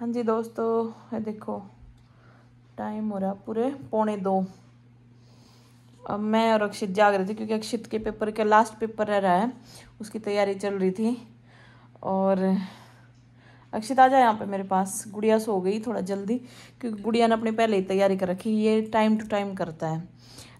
हाँ जी दोस्तों, ये देखो टाइम हो रहा पूरे 1:45। अब मैं और अक्षित जाग रहे थे क्योंकि अक्षित के पेपर का लास्ट पेपर रह रहा है, उसकी तैयारी चल रही थी। और अक्षित आ जाए यहाँ पे मेरे पास। गुड़िया सो गई थोड़ा जल्दी क्योंकि गुड़िया ने अपनी पहले ही तैयारी कर रखी। ये टाइम टू टाइम करता है,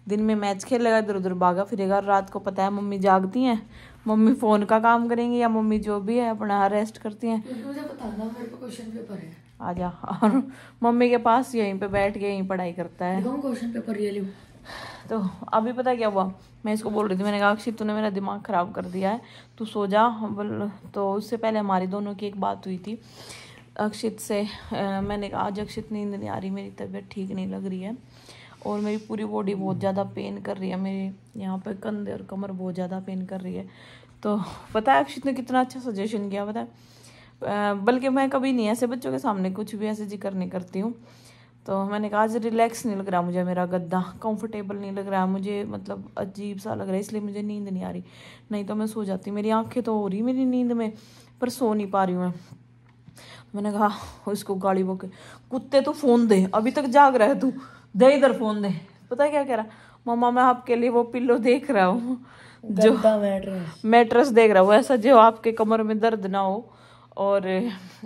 दिन में मैच खेलेगा, इधर उधर भागा फिरेगा। रात को पता है मम्मी जागती हैं, मम्मी फ़ोन का काम करेंगी या मम्मी जो भी है अपना रेस्ट करती हैं। मुझे बताना, मेरे को क्वेश्चन पेपर है। आजा। और मम्मी के पास यहीं पे बैठ के यहीं पढ़ाई करता है। क्वेश्चन पेपर ये लो। तो अभी पता क्या हुआ, मैं इसको बोल रही थी, मैंने कहा अक्षित तूने मेरा दिमाग ख़राब कर दिया है, तू सो जा। तो उससे पहले हमारी दोनों की एक बात हुई थी अक्षित से। मैंने कहा आज अक्षित नींद नहीं आ रही, मेरी तबीयत ठीक नहीं लग रही है और मेरी पूरी बॉडी बहुत ज़्यादा पेन कर रही है, मेरे यहाँ पे कंधे और कमर बहुत ज़्यादा पेन कर रही है। तो पता है अक्षित ने कितना अच्छा सजेशन किया, पता है। बल्कि मैं कभी नहीं ऐसे बच्चों के सामने कुछ भी ऐसे जिक्र नहीं करती हूँ। तो मैंने कहा आज रिलैक्स नहीं लग रहा मुझे, मेरा गद्दा कंफर्टेबल नहीं लग रहा मुझे, मतलब अजीब सा लग रहा है, इसलिए मुझे नींद नहीं आ रही। नहीं तो मैं सो जाती, मेरी आंखें तो हो रही मेरी नींद में, पर सो नहीं पा रही हूँ मैं। मैंने कहा उसको गाली बोके, कुत्ते तो फ़ोन दे, अभी तक जाग रहा है तू, दे इधर फ़ोन दे। पता है क्या कह रहा, मम्मा मैं आपके लिए वो पिल्लो देख रहा हूँ, जो मैट्रेस देख रहा हूँ ऐसा जो आपके कमर में दर्द ना हो और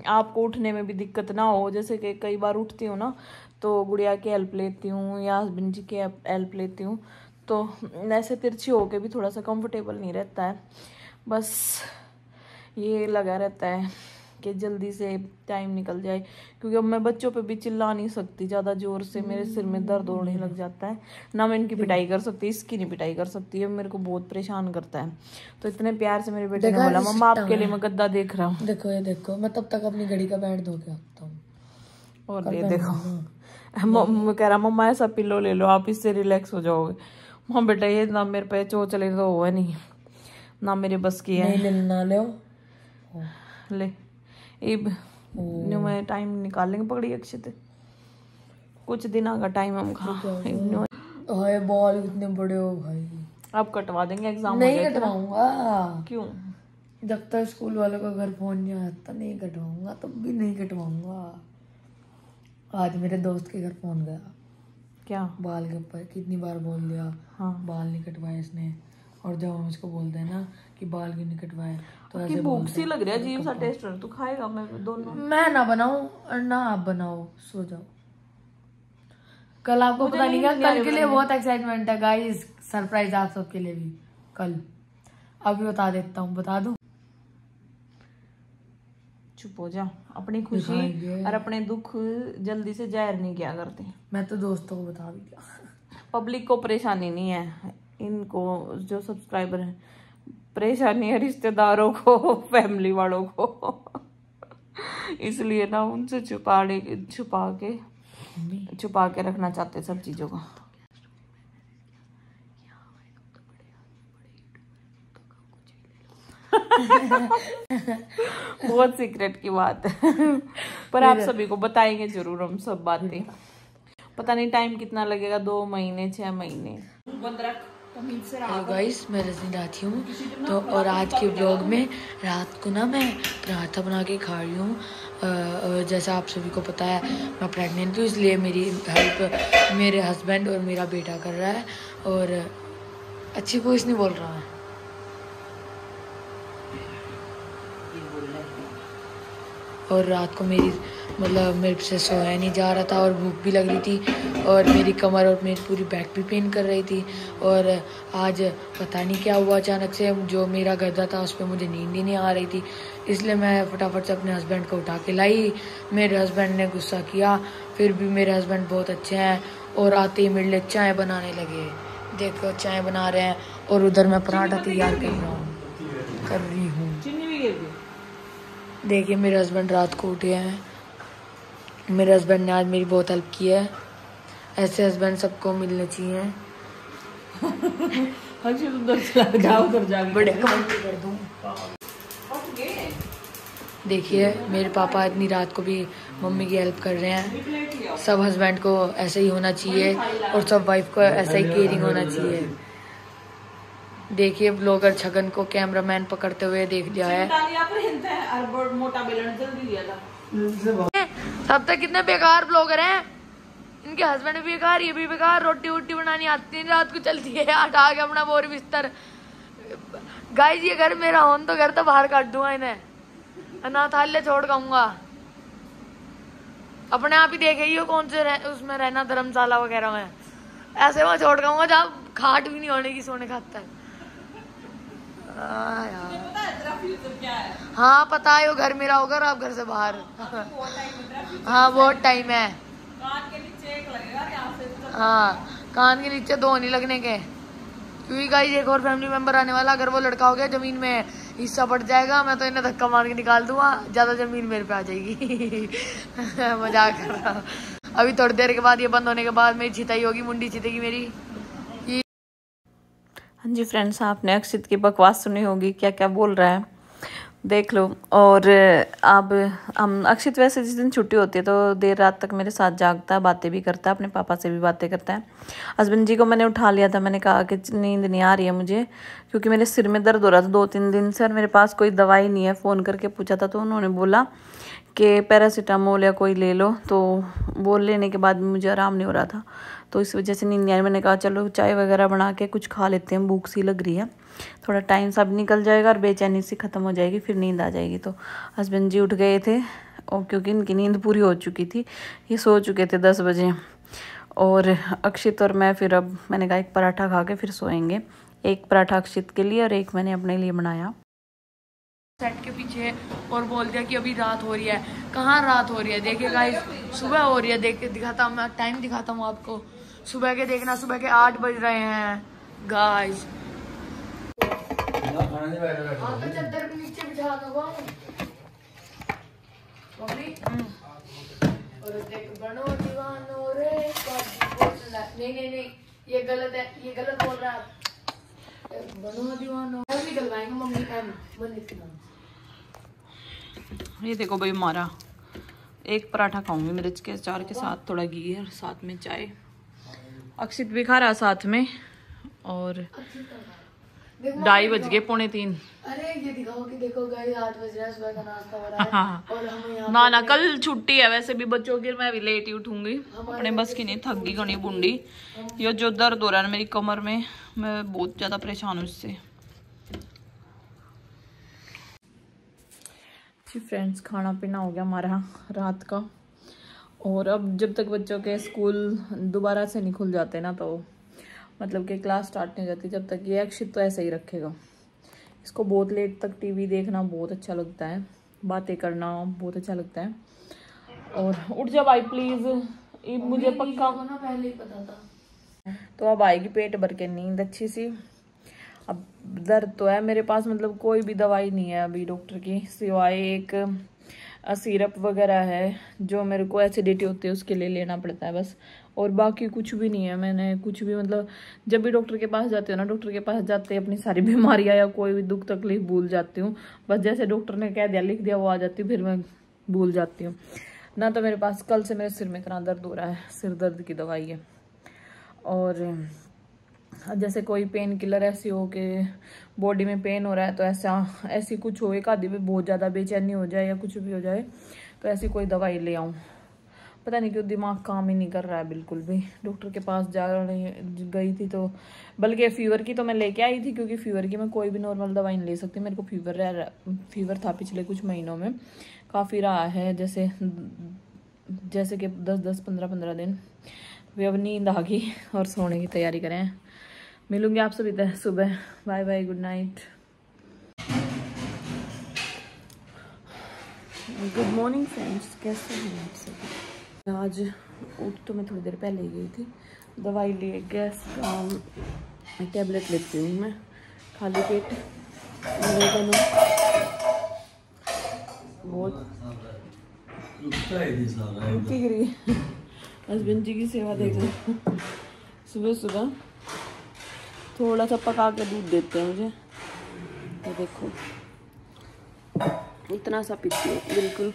आपको उठने में भी दिक्कत ना हो। जैसे कि कई बार उठती हूँ ना तो गुड़िया की हेल्प लेती हूँ या हस्बैंड जी की हेल्प लेती हूँ, तो ऐसे तिरछी होके भी थोड़ा सा कंफर्टेबल नहीं रहता है। बस ये लगा रहता है कि जल्दी से टाइम निकल जाए, क्योंकि अब मैं बच्चों पे भी चिल्ला नहीं सकती ज़्यादा ज़ोर से, मेरे सिर में दर्द होने लग जाता है ना। मैं इनकी पिटाई कर सकती, इसकी नहीं पिटाई कर सकती है, मेरे को बहुत परेशान करता है। तो इतने प्यार से मेरे बेटे ने बोला मम्मा आपके लिए मैं गद्दा देख रहा हूँ। देखो ये देखो, मैं तब तक अपनी घड़ी का बैंड धो के आता हूँ। और ये देखो कह रहा मम्मा ऐसा पिल्लो ले लो आप, इससे रिलैक्स हो जाओगे। माँ बेटा ये ना मेरे पे चोचले तो हुआ नहीं, ना मेरे बस की है। ना ले ले अब मैं टाइम निकाल लेंगे, पकड़ी अक्षित कुछ दिनों का टाइम हम हाय बाल इतने बड़े हो भाई, आप कटवा देंगे एग्जाम? नहीं कटवाऊंगा। क्यों? जब तक स्कूल वालों का घर फोन नहीं आता नहीं कटवाऊंगा, तब भी नहीं कटवाऊंगा। आज मेरे दोस्त के घर फोन गया, क्या बाल के ऊपर कितनी बार बोल दिया। हाँ बाल नहीं कटवाए इसने, और जब हम इसको बोलते हैं ना कि बाल क्यों नहीं कटवाए तो ऐसे भूख सी लग रही है, अजीब सा टेस्ट है, तू खाएगा? मैं दोनों, मैं ना बनाऊं और ना आप बनाओ, सो जाओ। कल आपको पता नहीं क्या, कल के लिए बहुत एक्साइटमेंट है गाइस, सरप्राइज आप सबके लिए भी कल। अभी बता देता हूँ, बता दूं? चुप हो जा, अपनी खुशी और अपने दुख जल्दी से जाहिर नहीं किया करते। मैं तो दोस्तों को बता भी दिया, पब्लिक को परेशानी नहीं है, इनको जो सब्सक्राइबर हैं परेशानी है रिश्तेदारों को, फैमिली वालों को। इसलिए ना उनसे छुपा के रखना चाहते सब चीजों को। बहुत सीक्रेट की बात है, पर आप सभी को बताएंगे जरूर हम सब बातें। पता नहीं टाइम कितना लगेगा, 2 महीने 6 महीने। गाइस मैं रजनी राती हूँ तो, और आज के ब्लॉग में रात को ना मैं पराठा बना के खा रही हूँ। जैसा आप सभी को पता है मैं प्रेग्नेंट हूँ, इसलिए मेरी हेल्प मेरे हस्बैंड और मेरा बेटा कर रहा है। और अच्छी वॉइस नहीं बोल रहा है, और रात को मेरी मतलब मेरे से सोया नहीं जा रहा था और भूख भी लग रही थी और मेरी कमर और मेरी पूरी बैक भी पेन कर रही थी। और आज पता नहीं क्या हुआ, अचानक से जो मेरा गद्दा था उस पर मुझे नींद ही नहीं आ रही थी, इसलिए मैं फटाफट से अपने हस्बैंड को उठा के लाई। मेरे हस्बैंड ने गुस्सा किया, फिर भी मेरे हस्बैंड बहुत अच्छे हैं और आते ही मेरे लिए चाय बनाने लगे। देखो चाय बना रहे हैं और उधर मैं पराठा तैयार कर रही हूँ। देखिए मेरे हस्बैंड रात को उठे हैं, मेरे हस्बैंड ने आज मेरी बहुत हेल्प की है। ऐसे हस्बैंड सबको मिलने चाहिए। बड़े कमेंट कर दूं। देखिए मेरे पापा इतनी रात को भी मम्मी की हेल्प कर रहे हैं। सब हस्बैंड को ऐसे ही होना चाहिए और सब वाइफ को ऐसा ही केयरिंग होना चाहिए। देखिए ब्लॉगर छगन को कैमरामैन पकड़ते हुए देख लिया है। तब तक कितने बेकार ब्लॉगर हैं, इनके हस्बैंड भी बेकार, ये भी बेकार, रोटी वोटी बनानी आती नहीं, रात को चलती है हटा के अपना बोर बिस्तर। गाइस ये घर मेरा हो तो घर तो बाहर काट दूंगा इन्हें, अनाथालय छोड़ जाऊंगा। अपने आप ही देखे ही कौन से उसमें रहना, धर्मशाला वगैरह में, ऐसे वहां छोड़ जाऊंगा जहाँ खाट भी नहीं होने की सोने खातर। हाँ पता है, वो घर मेरा होगा और आप घर से बाहर। हाँ बहुत टाइम है। कान के नीचे एक लगेगा, हाँ कान के नीचे 2 नहीं लगने के, क्योंकि गाइस एक और फैमिली मेंबर आने वाला, अगर वो लड़का हो गया जमीन में हिस्सा पड़ जाएगा, मैं तो इन्हें धक्का मार के निकाल दूंगा, ज्यादा जमीन मेरे पे आ जाएगी। मजाक कर रहा हूँ। अभी थोड़ी देर के बाद, ये बंद होने के बाद मेरी छिताई होगी, मुंडी छितेगी मेरी। हाँ जी फ्रेंड्स, आपने अक्षित की बकवास सुनी होगी, क्या क्या बोल रहा है देख लो। और अब हम अक्षित वैसे जिस दिन छुट्टी होती है तो देर रात तक मेरे साथ जागता है, बातें भी करता है, अपने पापा से भी बातें करता है। हस्बैंड जी को मैंने उठा लिया था, मैंने कहा कि नींद नहीं आ रही है मुझे, क्योंकि मेरे सिर में दर्द हो रहा था 2-3 दिन से और मेरे पास कोई दवाई नहीं है। फ़ोन करके पूछा था तो उन्होंने बोला कि पैरासीटामोल या कोई ले लो, तो वो लेने के बाद भी मुझे आराम नहीं हो रहा था, तो इस वजह से नींद नहीं आ रही। मैंने कहा चलो चाय वगैरह बना के कुछ खा लेते हैं, भूख सी लग रही है, थोड़ा टाइम सा भी निकल जाएगा और बेचैनी सी ख़त्म हो जाएगी, फिर नींद आ जाएगी। तो हस्बैंड जी उठ गए थे और क्योंकि इनकी नींद पूरी हो चुकी थी, ये सो चुके थे 10 बजे। और अक्षित और मैं फिर अब मैंने कहा एक पराठा खा के फिर सोएंगे। एक पराठा अक्षित के लिए और एक मैंने अपने लिए बनाया। सेट के पीछे और बोल दिया कि अभी रात हो रही है। कहाँ रात हो रही है, देखिए गाइस सुबह हो रही है। देख के दिखाता हूँ मैं, टाइम दिखाता हूँ आपको, सुबह के देखना, सुबह के 8 बज रहे हैं गाइस। चद्दर भी नीचे बिछा दूंगा मम्मी। और देख बनो दीवानो रे, नहीं ये गलत है, ये गलत बोल रहा है। बनो दीवानो भी गलवाएंगे मम्मी। ये देखो भाई, हमारा एक पराठा खाऊंगी मिर्च के अचार के साथ, थोड़ा घी और साथ में चाय। अक्षित भी खा रहा साथ में। और 2:30 बज गए, 2:45। अरे ये दिखाओ कि देखो गाइस 8 बज रहा है, सुबह का नाश्ता हो रहा है। हाँ। और हम यहाँ ना कल छुट्टी है वैसे भी बच्चों की, मैं भी लेट ही उठूंगी, अपने बस की नहीं, थक गई घनी बूंदी। ये जो दर्द हो रहा है मेरी कमर में, मैं बहुत ज्यादा परेशान हूँ इससे। जी फ्रेंड्स, खाना पीना हो गया हमारा रात का। और अब जब तक बच्चों के स्कूल दोबारा से नहीं खुल जाते ना, तो मतलब कि क्लास स्टार्ट नहीं हो जाती, जब तक ये अक्षित तो ऐसे ही रखेगा। इसको बहुत लेट तक टीवी देखना बहुत अच्छा लगता है, बातें करना बहुत अच्छा लगता है। और उठ जा भाई प्लीज, मुझे पक्का ना पहले ही पता था। तो अब आएगी पेट भर के नींद अच्छी सी। अब दर्द तो है मेरे पास, मतलब कोई भी दवाई नहीं है अभी डॉक्टर की, सिवाय एक सिरप वगैरह है जो मेरे को एसिडिटी होती है उसके लिए लेना पड़ता है बस, और बाकी कुछ भी नहीं है। मैंने कुछ भी, मतलब जब भी डॉक्टर के पास जाती हूँ ना, डॉक्टर के पास जाते ही अपनी सारी बीमारियाँ या कोई भी दुख तकलीफ भूल जाती हूँ। बस जैसे डॉक्टर ने कह दिया, लिख दिया, वो आ जाती है, फिर मैं भूल जाती हूँ ना। तो मेरे पास कल से मेरे सिर में इतना दर्द हो रहा है, सिर दर्द की दवाई है। और जैसे कोई पेन किलर ऐसी हो कि बॉडी में पेन हो रहा है, तो ऐसी कुछ हो, एक आधी में बहुत ज़्यादा बेचैनी हो जाए या कुछ भी हो जाए, तो ऐसी कोई दवाई ले आऊँ। पता नहीं क्यों दिमाग काम ही नहीं कर रहा है बिल्कुल भी। डॉक्टर के पास गई थी तो, बल्कि फीवर की तो मैं लेके आई थी, क्योंकि फीवर की मैं कोई भी नॉर्मल दवाई नहीं ले सकती। मेरे को फीवर था पिछले कुछ महीनों में, काफ़ी रहा है, जैसे कि 10-10, 15-15 दिन। वे अब नींद आ गई और सोने की तैयारी करें। मिलूंगी आप सभी सुबह। Bye bye, good night, good morning friends, कैसे हैं आप सभी। आज उठ तो मैं थोड़ी देर पहले ही गई थी, दवाई लिए, गैस का टैबलेट लेती हूँ मैं खाली पेट। बहुत हस्बैंड जी की सेवा देख लो, सुबह सुबह थोड़ा सा पका के दूध देते हैं मुझे, तो देखो इतना सा पीती है बिल्कुल,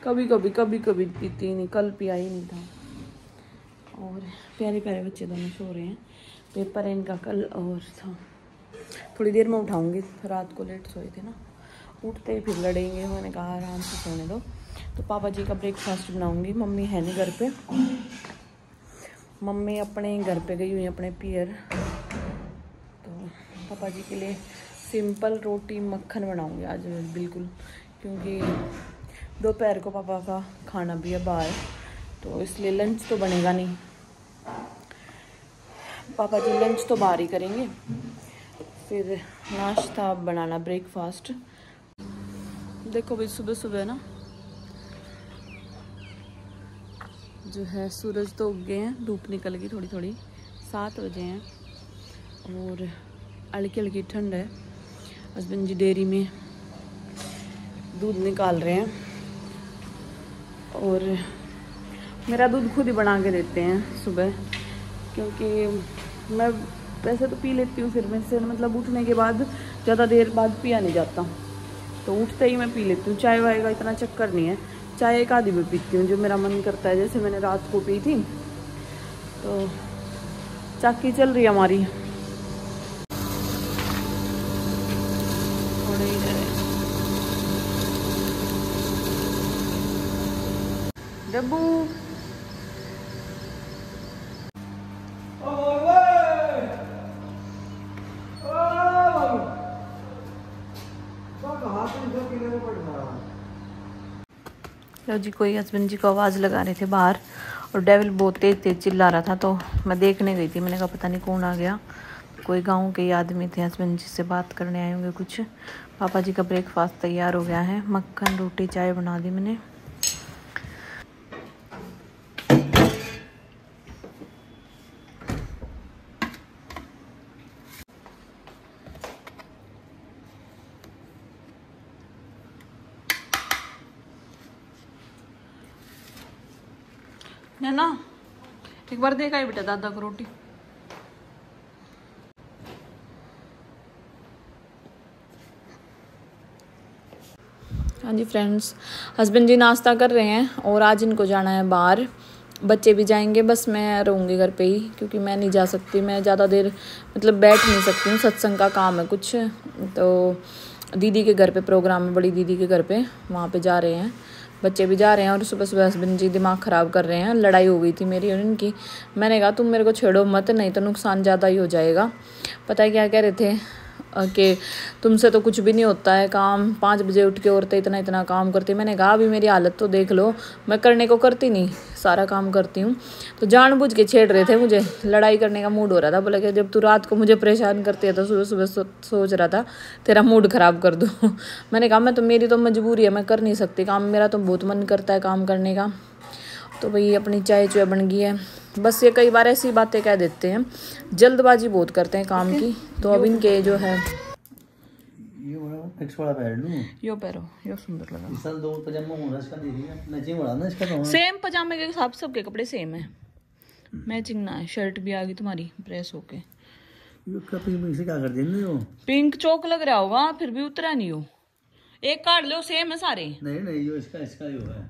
कभी कभी पीती नहीं, कल पिया ही नहीं था। और प्यारे प्यारे बच्चे दोनों सो रहे हैं, पेपर है इनका कल, और था थोड़ी देर में उठाऊंगी, रात को लेट सोए थे ना, उठते ही फिर लड़ेंगे। मैंने कहा आराम से सोने दो, तो पापा जी का ब्रेकफास्ट बनाऊंगी। मम्मी है नहीं घर पे, मम्मी अपने घर पे गई हुई है अपने पियर। तो पापा जी के लिए सिंपल रोटी मक्खन बनाऊंगी आज बिल्कुल, क्योंकि दोपहर को पापा का खाना भी है बाहर, तो इसलिए लंच तो बनेगा नहीं। पापा जी लंच तो बाहर ही करेंगे, फिर नाश्ता बनाना ब्रेकफास्ट। देखो भाई सुबह सुबह ना जो है सूरज तो उग गए हैं, धूप निकल गई थोड़ी थोड़ी, 7 बजे हैं और हल्की हल्की ठंड है। हस्बैंड जी डेयरी में दूध निकाल रहे हैं और मेरा दूध खुद ही बना के देते हैं सुबह, क्योंकि मैं वैसे तो पी लेती हूँ, फिर मैं से मतलब उठने के बाद ज़्यादा देर बाद पिया नहीं जाता, तो उठते ही मैं पी लेती हूँ। चाय वाय का इतना चक्कर नहीं है, चाय एक आधी में पीती हूँ जो मेरा मन करता है। जैसे मैंने रात को पी थी, तो चाकी चल रही है हमारी। थोड़े इधर डब्बू लो जी, कोई हस्बैंड जी को आवाज़ लगा रहे थे बाहर और डेविल बहुत तेज तेज चिल्ला रहा था, तो मैं देखने गई थी। मैंने कहा पता नहीं कौन आ गया, कोई गांव के ही आदमी थे, हस्बैंड जी से बात करने आए होंगे कुछ। पापा जी का ब्रेकफास्ट तैयार हो गया है, मक्खन रोटी चाय बना दी मैंने। ना एक बार देखा ही बेटा दादा को रोटी। हाँ जी फ्रेंड्स, हस्बैंड जी नाश्ता कर रहे हैं और आज इनको जाना है बाहर। बच्चे भी जाएंगे, बस मैं रहूँगी घर पे ही, क्योंकि मैं नहीं जा सकती, मैं ज़्यादा देर मतलब बैठ नहीं सकती हूँ, सत्संग का काम है कुछ। तो दीदी के घर पे प्रोग्राम है, बड़ी दीदी के घर पे, वहाँ पे जा रहे हैं, बच्चे भी जा रहे हैं। और सुबह सुबह हस्बैंड जी दिमाग ख़राब कर रहे हैं, लड़ाई हो गई थी मेरी और इनकी। मैंने कहा तुम मेरे को छेड़ो मत, नहीं तो नुकसान ज़्यादा ही हो जाएगा। पता है क्या कह रहे थे कि तुमसे तो कुछ भी नहीं होता है काम, 5 बजे उठ के औरतें इतना इतना काम करती। मैंने कहा अभी मेरी हालत तो देख लो, मैं करने को करती नहीं, सारा काम करती हूँ। तो जानबूझ के छेड़ रहे थे मुझे, लड़ाई करने का मूड हो रहा था। बोला कि जब तू रात को मुझे परेशान करती है तो सुबह सुबह सोच रहा था तेरा मूड ख़राब कर दूँ। मैंने कहा मैं तो, मेरी तो मजबूरी है, मैं कर नहीं सकती काम, मेरा तो बहुत मन करता है काम करने का। तो भाई अपनी चाय चुय बन गई है। बस ये कई बार ऐसी बातें कह देते हैं, जल्दबाजी बहुत करते हैं काम की। तो अब इनके जो है यो पैरो यो सुंदर लगा, दो पजामा होना इसका मैचिंग वाला ना इसका, तो सेम पजामे के साथ सबके कपड़े सेम है, मैचिंग ना है। शर्ट भी आ गई तुम्हारी प्रेस होके। पिंक से क्या कर देंगे वो, पिंक चौक लग रहा होगा, फिर भी उतरा नहीं हो। एक काट लो, सेम है सारे। नहीं नहीं यो इसका इसका यो है,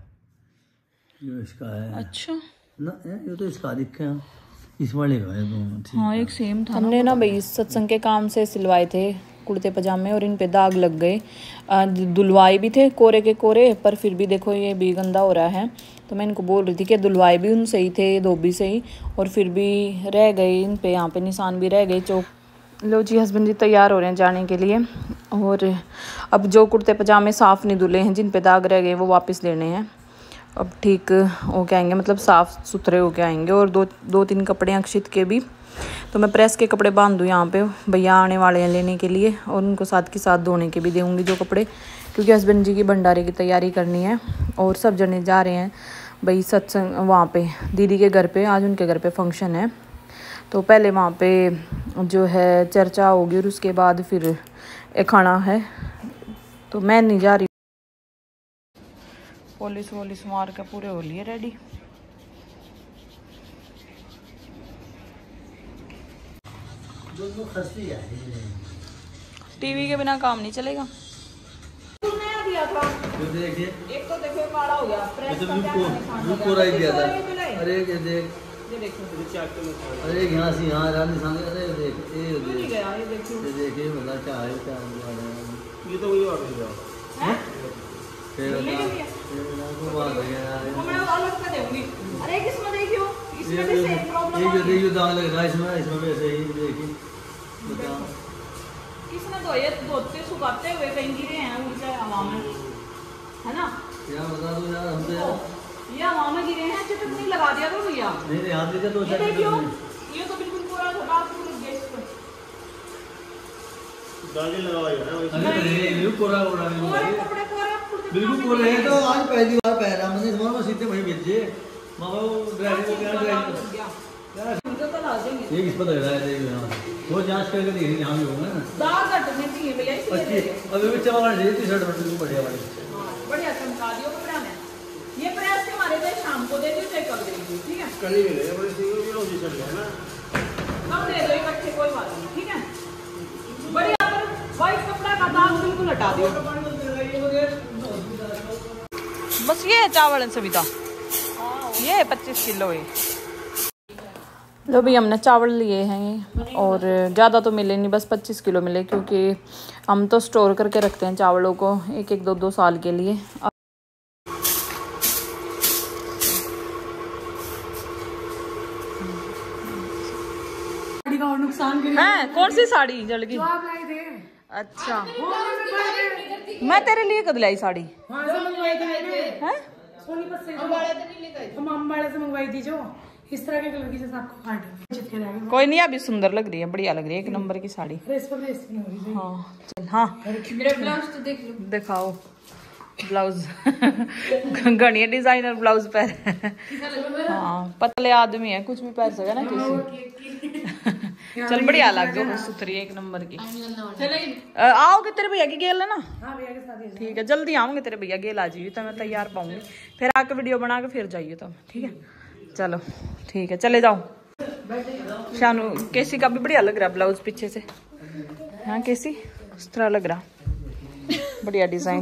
यो इसका है। अच्छा ना ये तो इसका दिखा है, इस वाले का है दोनों। हाँ एक सेम था। हमने ना भाई सत्संग के काम से सिलवाए थे कुर्ते पजामे और इन पे दाग लग गए। धुलवाए भी थे कोरे के कोरे, पर फिर भी देखो ये भी गंदा हो रहा है। तो मैं इनको बोल रही थी कि धुलवाए भी उनसे ही थे, धोबी से ही, और फिर भी रह गए इन पे, यहाँ पे निशान भी रह गए चौक। लो जी, हस्बैंड जी तैयार हो रहे हैं जाने के लिए। और अब जो कुर्ते पजामे साफ़ नहीं धुले हैं, जिन पे दाग रह गए, वो वापस लेने हैं। अब ठीक हो के आएंगे, मतलब साफ़ सुथरे हो के आएंगे। और दो तीन कपड़े अक्षित के भी, तो मैं प्रेस के कपड़े बांध दूँ यहाँ पे, भैया आने वाले हैं लेने के लिए, और उनको साथ के साथ धोने के भी दूँगी जो कपड़े, क्योंकि हस्बैंड जी की भंडारे की तैयारी करनी है। और सब जने जा रहे हैं भाई सत्संग, वहाँ पे दीदी के घर पे, आज उनके घर पे फंक्शन है। तो पहले वहाँ पे जो है चर्चा होगी और उसके बाद फिर खाना है। तो मैं नहीं जा रही। पुलिस वोलिस मार के पूरे हो लिए रेडी। टीवी के बिना काम नहीं चलेगा। दिया था एक तो देखो काला हो गया, प्रेस का दिया था। अरे ये देख, ये देखो, अरे यहाँ से यहाँ रानी सांगे, अरे देख ये नहीं गया, ये देखो, ये देखिए बता क्या है, क्या ये तो वही आ गया फिर मैं अलग से दूंगी। अरे किसमें देखियो, इसमें भी सेम प्रॉब्लम ये आ जो रही है। दाग लग रहा है इसमें भी ऐसे ही देखिए बताओ। किसने धोए धोते सुखाते हुए कहीं गिरे हैं ऊर्जा हवा में, है ना? क्या बता दो यार हम तो यार। ये हवा में गिरे हैं, चटनी लगा दिया तो भैया। नहीं हाथ दीजिए तो ये देखियो, ये तो बिल्कुल पूरा छोटा पूरा गैस पर दागे लगाओ यार बिल्कुल कोरा कोरा पूरे कपड़े पूरा बिल्कुल कोरा है। तो आज पहली बार पहना मैंने तुम्हारे पास सीधे वहीं भेजे मामा ड्राइवर को क्या ड्राइवर यार इनको तो ला देंगे। ये किस पर लग रहा है देखो यहाँ वो जांच करके देखिए यहाँ भी होगा ना दाग हटने चाहिए भैया इसलिए। अच्छी अभी भी चमक रही टी शर्ट बिल्कुल बढ़िया वाली। हाँ, बढ़िया चमका दियो कपड़ा में। ये प्रेस के हमारे लिए शाम को दे दियो, चेक कर देंगे, ठीक है? कली मिले बड़े सिंगल भी होगी चल है ना। कम दे दो इकट्ठे, कोई बात नहीं, ठीक है? बढ़िया पर वाइट कपड़ा का दाग बिल्कुल हटा दियो। बस ये है चावल सविता, ये है 25 किलो है। लो भी हमने चावल लिए हैं और ज़्यादा तो मिले नहीं, बस 25 किलो मिले क्योंकि हम तो स्टोर करके रखते हैं चावलों को एक एक दो साल के लिए। और नुकसान है कौन सी साड़ी जल गई? आप लाए थे। अच्छा मैं तेरे लिए कद लाई साड़ी वहाँ से मंगवाई थी है? सोनीपत से हम अम्बाड़े से मंगवाई थी जो इस तरह के कलर की जैसे आपको काट चिपके रहेगा। कोई नहीं, अभी सुंदर लग रही है, बढ़िया लग रही है, एक नंबर की साड़ी। ड्रेस पर ड्रेस नहीं हो रही। हाँ चल, हाँ मेरा ब्लाउज तो देख लो, दिखाओ ब्लाउज घनी डिजाइनर ब्लाउज पहन। हाँ पतले आदमी है, कुछ भी पहन सके ना किसी। चल बढ़िया लग गई, सुथरी एक नंबर की। आओगे तेरे भैया की गेल है ना? हाँ भैया के साथ ठीक है, जल्दी आऊंगे तेरे भैया गेल आ जाइए तो मैं तैयार पाऊंगी, फिर आके वीडियो बना के फिर जाइए तुम, ठीक है? चलो ठीक है, चले जाओ। शानू केसी का भी बढ़िया लग रहा है ब्लाउज पीछे से। हाँ केसी इस तरह लग रहा, बढ़िया डिजाइन।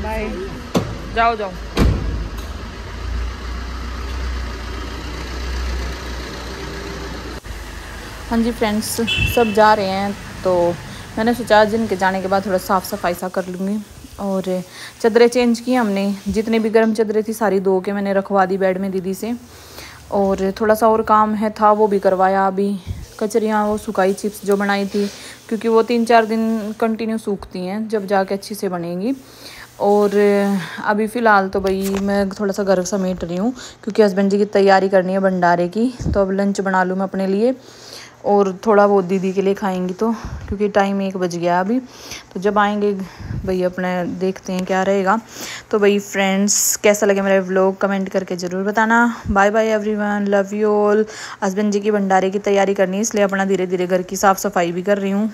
बाय, जाओ जाओ। हाँ जी फ्रेंड्स, सब जा रहे हैं तो मैंने सोचा दिन के जाने के बाद थोड़ा साफ़ सफाई सा कर लूँगी। और चादरें चेंज की हमने, जितनी भी गर्म चादरें थी सारी धो के मैंने रखवा दी बेड में दीदी से। और थोड़ा सा और काम है था वो भी करवाया। अभी कचरियाँ वो सुखाई, चिप्स जो बनाई थी, क्योंकि वो 3-4 दिन कंटिन्यू सूखती हैं जब जाके अच्छी से बनेंगी। और अभी फ़िलहाल तो भाई मैं थोड़ा सा घर समेट रही हूँ क्योंकि हस्बैंड जी की तैयारी करनी है भंडारे की, तो अब लंच बना लूँ मैं अपने लिए और थोड़ा बहुत दीदी के लिए खाएंगी, तो क्योंकि टाइम 1 बज गया अभी। तो जब आएंगे भाई अपने देखते हैं क्या रहेगा। तो भाई फ्रेंड्स, कैसा लगे मेरा व्लॉग कमेंट करके ज़रूर बताना। Bye bye everyone, love you all. Husband जी की भंडारे की तैयारी करनी है इसलिए अपना धीरे धीरे घर की साफ़ सफाई भी कर रही हूँ।